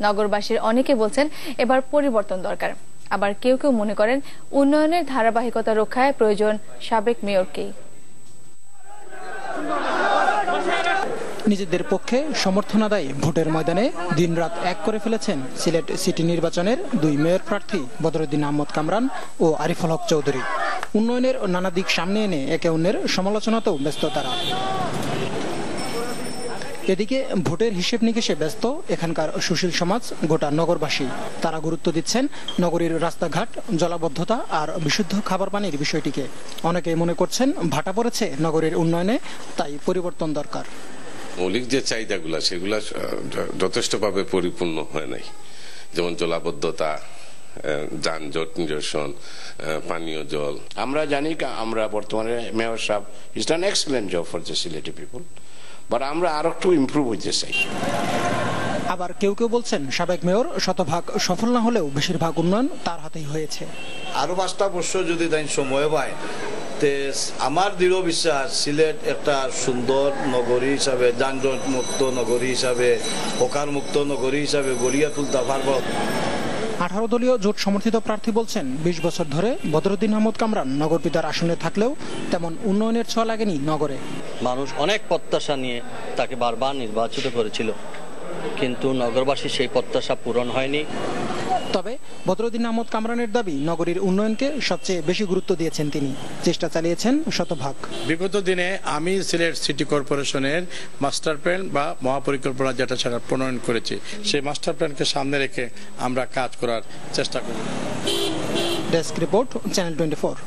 নগরবাসীর অনেকে বলছেন এবার পরিবর্তন দরকার, আবার কেউ কেউ মনে করেন উন্নয়নের ধারাবাহিকতা রক্ষায় প্রয়োজন সাবেক মেয়রকেই। নিজেদের পক্ষে সমর্থন আদায়ে ভোটের ময়দানে দিনরাত এক করে ফেলেছেন সিলেট সিটি নির্বাচনের দুই মেয়র প্রার্থী বদরুদ্দিন আহমদ কামরান ও আরিফুল হক চৌধুরী। উন্নয়নের নানা দিক সামনে এনে একে অন্যের সমালোচনাতেও ব্যস্ত তারা। এদিকে ভোটের হিসেব নিকেশে ব্যস্ত এখানকার সুশীল সমাজ, গোটা নগরবাসী। তারা গুরুত্ব দিচ্ছেন নগরীর রাস্তাঘাট, জলাবদ্ধতা আর বিশুদ্ধ খাবার পানির বিষয়টিকে। অনেকে মনে করছেন ভাটা পড়েছে নগরীর উন্নয়নে, তাই পরিবর্তন দরকার। মৌলিক যে চাহিদাগুলো সেগুলো যথেষ্টভাবে পরিপূর্ণ হয় নাই, যেমন জলাবদ্ধতা, যানজট নিরসন, পানীয় জল। আমরা জানি আমরা বর্তমানে মেয়র সাহেব is done excellent job for the Sylheti people, but আমরা আরো একটু ইমপ্রুভ হইতে চাই। আবার কেউ কেউ বলছেন সাবেক মেয়র শতভাগ সফল না হলেও বেশিরভাগ উন্নয়ন তার হাতেই হয়েছে। আরো 5টা বছর যদি তাই সময় পায়, আমার দৃঢ় বিশ্বাস সিলেট একটা সুন্দর নগরী হিসাবে, যানজট মুক্ত নগরী হিসাবে, হকার মুক্ত নগরী হিসাবে গড়িয়া তুলতে পারব। 18 দলীয় জোট সমর্থিত প্রার্থী বলছেন 20 বছর ধরে বদরুদ্দিন আহমদ কামরান নগরপিতার আসনে থাকলেও তেমন উন্নয়নের ছোঁয়া লাগেনি নগরে। মানুষ অনেক প্রত্যাশা নিয়ে তাকে বারবার নির্বাচিত করেছিল, কিন্তু নগরবাসী সেই প্রত্যাশা পূরণ হয়নি। তবে বদরুদ্দিন আহমদ কামরানের দাবি নগরীর উন্নয়নকে সবচেয়ে বেশি গুরুত্ব দিয়েছেন তিনি, চেষ্টা চালিয়েছেন শতভাগ। বিগত দিনে আমি সিলেট সিটি কর্পোরেশনের মাস্টার প্ল্যান বা মহাপরিকল্পনা যেটা সেটা প্রণয়ন করেছি, সেই মাস্টার প্ল্যানকে সামনে রেখে আমরা কাজ করার চেষ্টা করব। Desk report, channel 24।